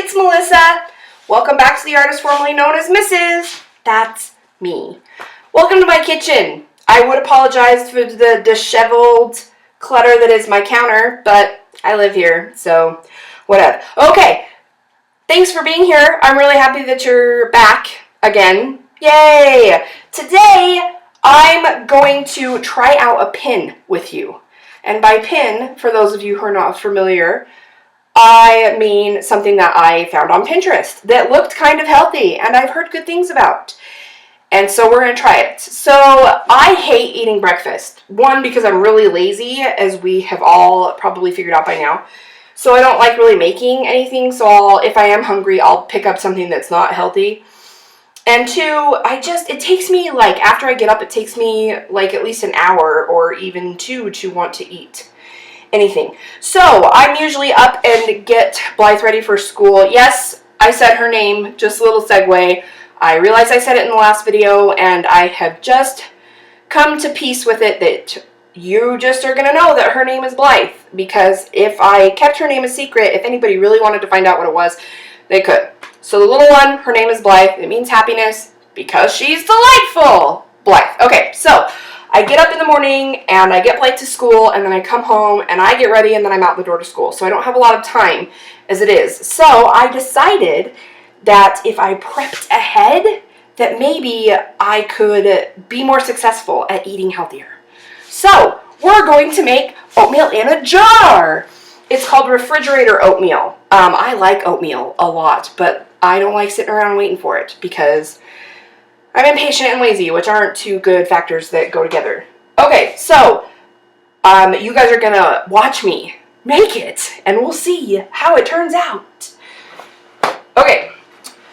it's Melissa. Welcome back to the artist formerly known as Mrs. That's me. Welcome to my kitchen. I would apologize for the disheveled clutter that is my counter, but I live here, so whatever. Okay, thanks for being here. I'm really happy that you're back again. Yay! Today, I'm going to try out a pin with you. And by pin, for those of you who are not familiar, I mean something that I found on Pinterest that looked kind of healthy and I've heard good things about. And so we're going to try it. So I hate eating breakfast. One, because I'm really lazy, as we have all probably figured out by now. So I don't like really making anything. So if I am hungry, I'll pick up something that's not healthy. And two, it takes me after I get up, it takes me at least an hour or even two to want to eat anything. So I'm usually up and get Blythe ready for school. Yes, I said her name, just a little segue. I realized I said it in the last video and I have just come to peace with it that you just are going to know that her name is Blythe, because if I kept her name a secret, if anybody really wanted to find out what it was, they could. So the little one, her name is Blythe. It means happiness because she's delightful. Blythe. Okay, so I get up in the morning and I get Blythe to school and then I come home and I get ready and then I'm out the door to school. So I don't have a lot of time as it is. So I decided that if I prepped ahead, that maybe I could be more successful at eating healthier. So we're going to make oatmeal in a jar. It's called refrigerator oatmeal. I like oatmeal a lot, but I don't like sitting around waiting for it because I'm impatient and lazy, which aren't two good factors that go together. Okay, so you guys are gonna watch me make it, and we'll see how it turns out. Okay,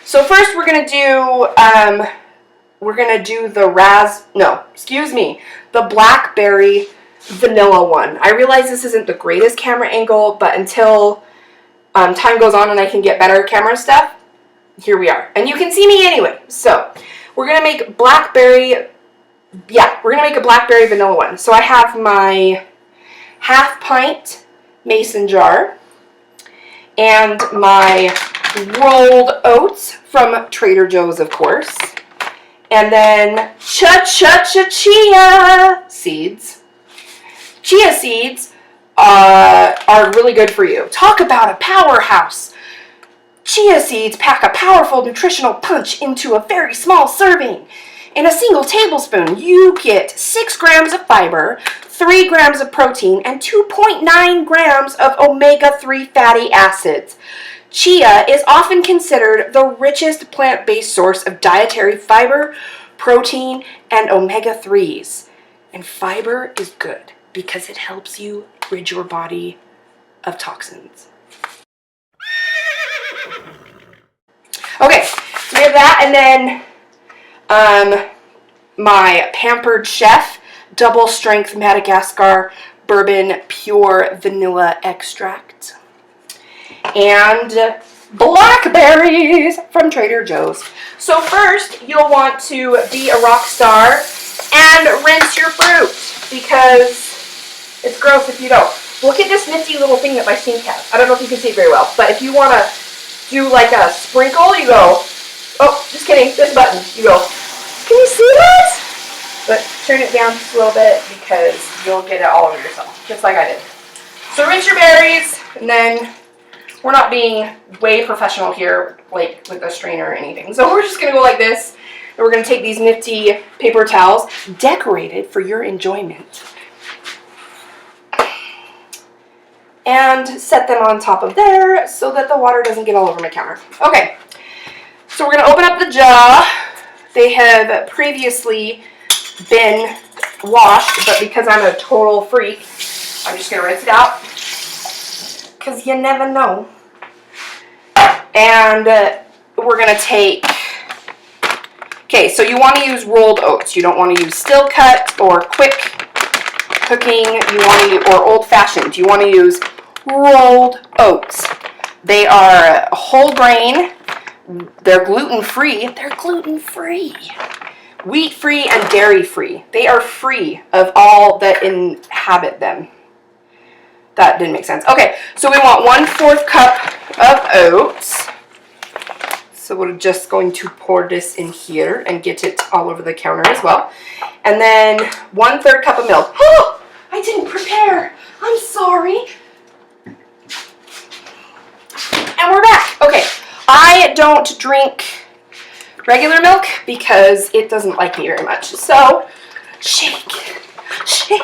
so first we're gonna do the blackberry vanilla one. I realize this isn't the greatest camera angle, but until time goes on and I can get better camera stuff, here we are. And you can see me anyway. So we're going to make a blackberry vanilla one. So I have my half pint mason jar and my rolled oats from Trader Joe's, of course. And then chia seeds. Chia seeds are really good for you. Talk about a powerhouse. Chia seeds pack a powerful nutritional punch into a very small serving. In a single tablespoon, you get 6 grams of fiber, 3 grams of protein, and 2.9 grams of omega-3 fatty acids. Chia is often considered the richest plant-based source of dietary fiber, protein, and omega-3s. And fiber is good because it helps you rid your body of toxins. Okay, so we have that, and then my Pampered Chef double strength Madagascar bourbon pure vanilla extract, and blackberries from Trader Joe's. So first, you'll want to be a rock star and rinse your fruit because it's gross if you don't. Look at this nifty little thing that my sink has. I don't know if you can see it very well, but if you want to do like a sprinkle, you go, oh, just kidding, this button, you go, can you see this? But turn it down just a little bit because you'll get it all over yourself, just like I did. So rinse your berries, and then we're not being way professional here, like with a strainer or anything. So we're just going to go like this, and we're going to take these nifty paper towels, decorated for your enjoyment, and set them on top of there so that the water doesn't get all over my counter. Okay, so we're going to open up the jar. They have previously been washed, but because I'm a total freak, I'm just going to rinse it out because you never know. And we're going to take, okay, so you want to use rolled oats. You don't want to use still cut or quick cooking, or old-fashioned. You want to use rolled oats. They are whole grain. They're gluten-free. They're gluten-free. Wheat-free and dairy-free. They are free of all that inhabit them. That didn't make sense. Okay, so we want 1/4 cup of oats. So we're just going to pour this in here and get it all over the counter as well. And then 1/3 cup of milk. Oh, I didn't prepare. I'm sorry. And we're back. Okay, I don't drink regular milk because it doesn't like me very much. So, shake, shake.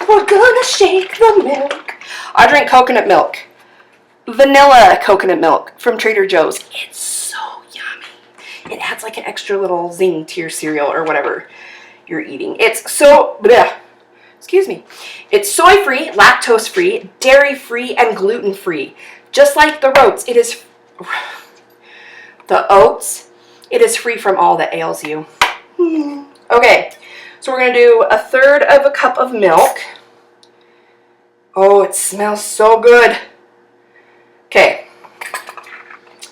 We're gonna shake the milk. I drink coconut milk. Vanilla coconut milk from Trader Joe's. It's so yummy. It adds like an extra little zing to your cereal or whatever you're eating. It's so, bleh, excuse me. It's soy-free, lactose-free, dairy-free, and gluten-free. Just like the oats, it is free from all that ails you. Okay, so we're gonna do 1/3 cup of milk. Oh, it smells so good. Okay,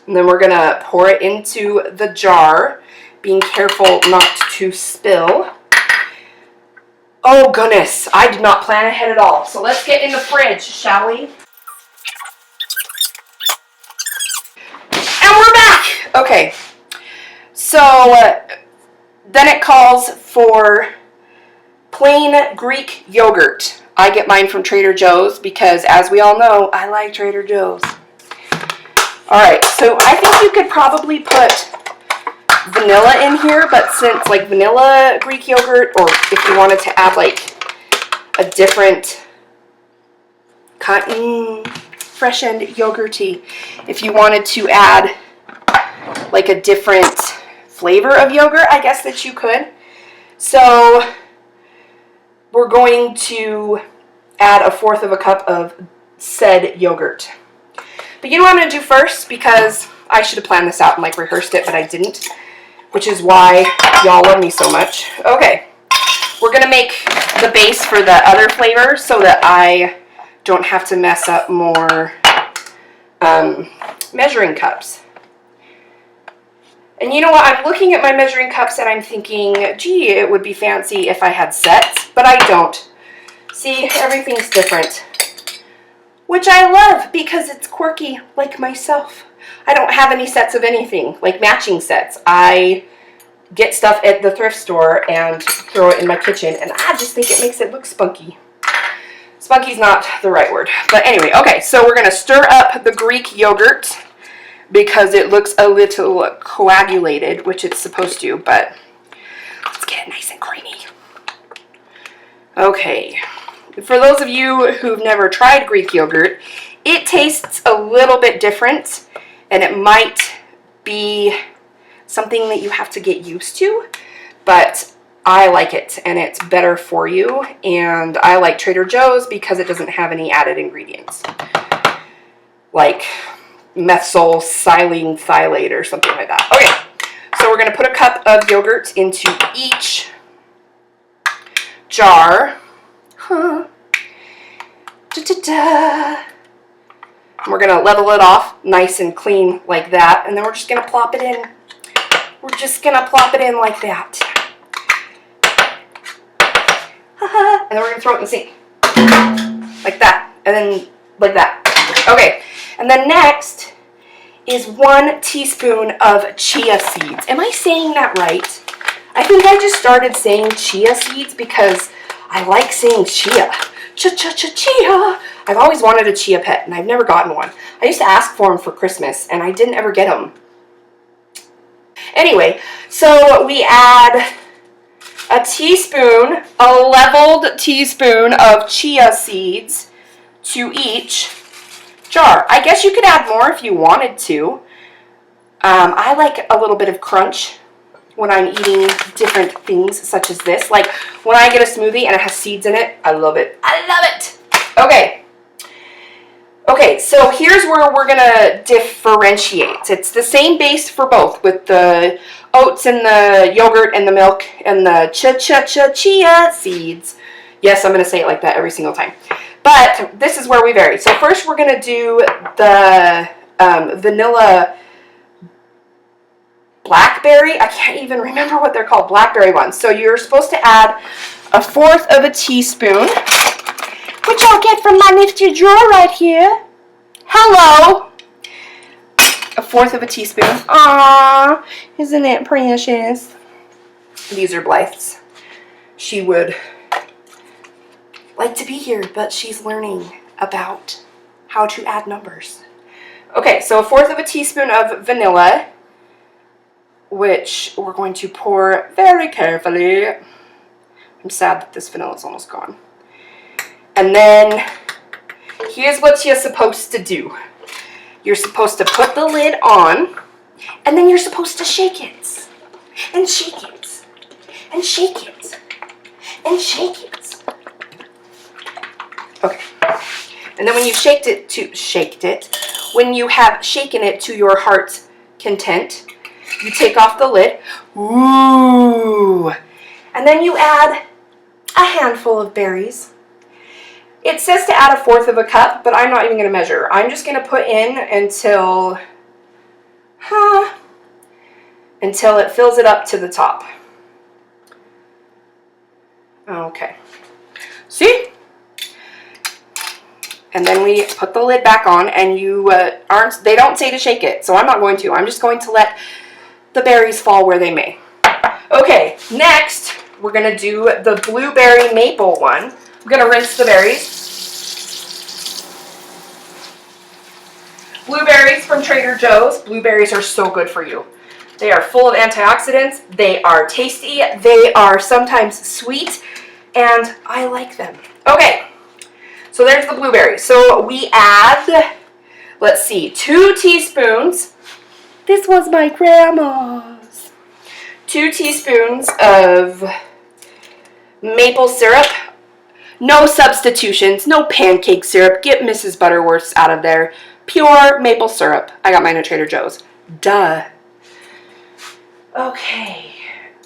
and then we're gonna pour it into the jar, being careful not to spill. Oh goodness, I did not plan ahead at all. So let's get in the fridge, shall we? And we're back. Okay, so then it calls for plain Greek yogurt. I get mine from Trader Joe's because, as we all know, I like Trader Joe's. All right, so I think you could probably put vanilla in here, but since like vanilla Greek yogurt, or if you wanted to add like a different kind, fresh and yogurty, if you wanted to add like a different flavor of yogurt, I guess that you could. So we're going to add 1/4 cup of said yogurt. But you know what I'm going to do first, because I should have planned this out and like rehearsed it, but I didn't, which is why y'all love me so much. Okay, we're going to make the base for the other flavor so that I don't have to mess up more measuring cups. And you know what, I'm looking at my measuring cups and I'm thinking, gee, it would be fancy if I had sets, but I don't. See, everything's different. Which I love because it's quirky, like myself. I don't have any sets of anything, like matching sets. I get stuff at the thrift store and throw it in my kitchen, and I just think it makes it look spunky. Spunky's not the right word. But anyway, okay, so we're going to stir up the Greek yogurt because it looks a little coagulated, which it's supposed to, but let's get it nice and creamy. Okay. For those of you who've never tried Greek yogurt, it tastes a little bit different, and it might be something that you have to get used to, but I like it, and it's better for you, and I like Trader Joe's because it doesn't have any added ingredients, like methylsilene thiolate or something like that. Okay, so we're going to put 1 cup of yogurt into each jar. And we're going to level it off nice and clean like that, and then we're just going to plop it in. We're just going to plop it in like that. And then we're going to throw it in the sink. Like that. And then like that. Okay. And then next is 1 teaspoon of chia seeds. Am I saying that right? I think I just started saying chia seeds because I like saying chia. Chia. I've always wanted a chia pet, and I've never gotten one. I used to ask for them for Christmas, and I didn't ever get them. Anyway, so we add a teaspoon, a leveled teaspoon of chia seeds to each jar. I guess you could add more if you wanted to. I like a little bit of crunch when I'm eating different things such as this. Like when I get a smoothie and it has seeds in it, I love it. I love it. Okay. Okay, so here's where we're going to differentiate. It's the same base for both, with the oats and the yogurt and the milk and the chia seeds. Yes, I'm going to say it like that every single time. But this is where we vary. So first we're going to do the vanilla blackberry. I can't even remember what they're called. Blackberry ones. So you're supposed to add 1/4 teaspoon, which I'll get from my nifty drawer right here. Hello. 1/4 of a teaspoon. Aww, isn't it precious? These are Blythe's. She would like to be here, but she's learning about how to add numbers. Okay, so 1/4 of a teaspoon of vanilla, which we're going to pour very carefully. I'm sad that this vanilla is almost gone. And then here's what you're supposed to do. You're supposed to put the lid on, and then you're supposed to shake it. And shake it. And shake it. And shake it. Okay. And then when you've when you have shaken it to your heart's content, you take off the lid. Ooh. And then you add a handful of berries. It says to add 1/4 of a cup, but I'm not even going to measure. I'm just going to put in until it fills it up to the top. Okay. See? And then we put the lid back on, and they don't say to shake it, so I'm not going to. I'm just going to let the berries fall where they may. Okay, next we're going to do the blueberry maple one. I'm going to rinse the berries. Blueberries from Trader Joe's. Blueberries are so good for you. They are full of antioxidants. They are tasty. They are sometimes sweet, and I like them. Okay, so there's the blueberries. So we add, let's see, 2 teaspoons. This was my grandma's. 2 teaspoons of maple syrup. No substitutions, no pancake syrup. Get Mrs. Butterworth's out of there. Pure maple syrup. I got mine at Trader Joe's. Duh. Okay.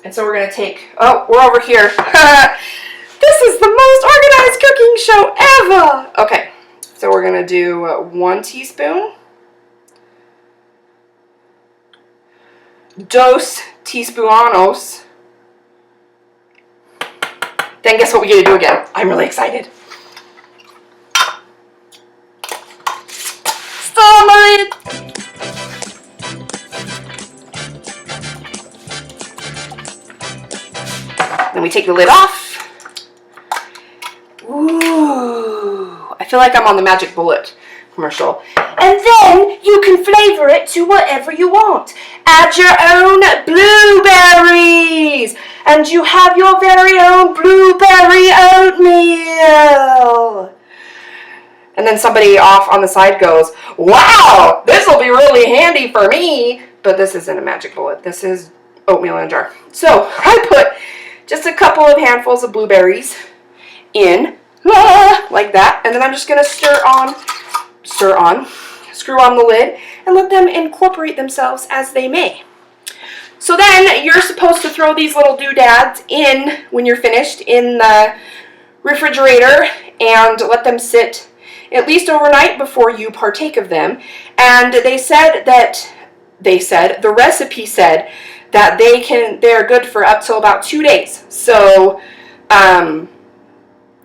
And so we're going to take, oh, we're over here. This is the most organized cooking show ever. Okay. So we're going to do 1 teaspoon. Dos teaspoons. Then guess what we get to do again? I'm really excited. Stop it! Then we take the lid off. Ooh, I feel like I'm on the Magic Bullet commercial. And then you can flavor it to whatever you want. Add your own blueberries. And you have your very own blueberry oatmeal. And then somebody off on the side goes, wow, this will be really handy for me. But this isn't a Magic Bullet. This is oatmeal in a jar. So I put just a couple of handfuls of blueberries in, like that. And then I'm just going to screw on the lid, and let them incorporate themselves as they may. So then you're supposed to throw these little doodads in, when you're finished, in the refrigerator and let them sit at least overnight before you partake of them. And the recipe said that they're good for up to about 2 days. So,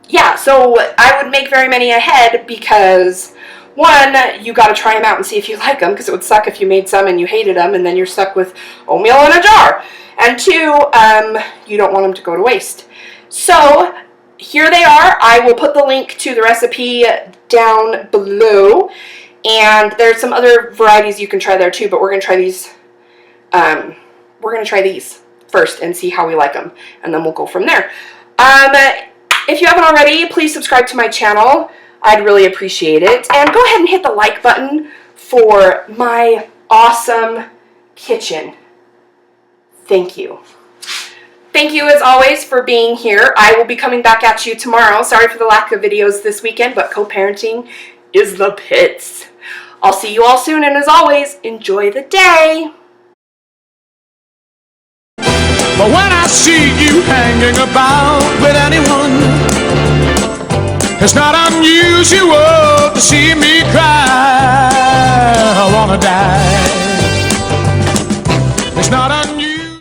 yeah, so I would make very many ahead because, 1, you got to try them out and see if you like them, because it would suck if you made some and you hated them and then you're stuck with oatmeal in a jar. And 2, you don't want them to go to waste. So here they are. I will put the link to the recipe down below, and there's some other varieties you can try there too, but we're going to try these. We're going to try these first and see how we like them, and then we'll go from there. If you haven't already, please subscribe to my channel. I'd really appreciate it. And go ahead and hit the like button for my awesome kitchen. Thank you. Thank you, as always, for being here. I will be coming back at you tomorrow. Sorry for the lack of videos this weekend, but co-parenting is the pits. I'll see you all soon, and as always, enjoy the day. But when I see you hanging about with anyone, it's not unusual to see me cry. I wanna die. It's not